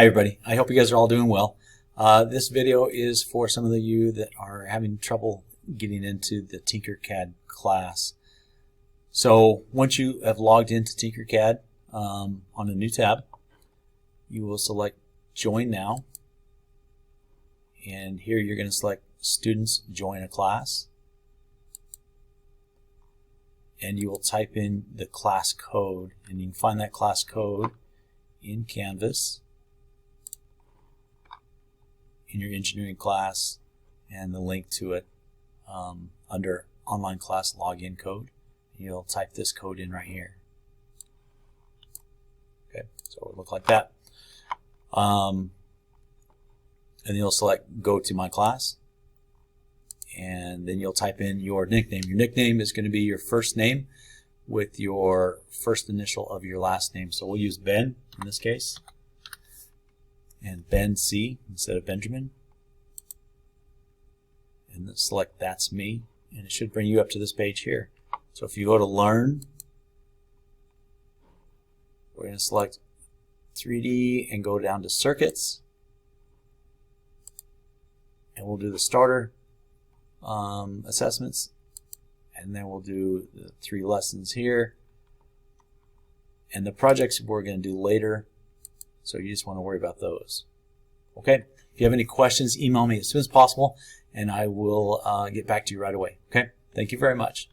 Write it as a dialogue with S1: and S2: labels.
S1: Hi everybody, I hope you guys are all doing well. This video is for some of you that are having trouble getting into the Tinkercad class. So once you have logged into Tinkercad on a new tab, you will select Join Now, and here you're going to select Students Join a Class, and you will type in the class code, and you can find that class code in Canvas in your engineering class, and the link to it under online class login code. You'll type this code in right here. Okay, so it'll look like that. And you'll select Go to My Class, and then you'll type in your nickname. Your nickname is going to be your first name with your first initial of your last name. So we'll use Ben in this case, and Ben C instead of Benjamin, and then select That's Me, and it should bring you up to this page here. So if you go to Learn, we're going to select 3D and go down to Circuits, and we'll do the starter assessments, and then we'll do the 3 lessons here, and the projects we're going to do later. So you just want to worry about those. Okay, if you have any questions, email me as soon as possible, and I will get back to you right away. Okay, thank you very much.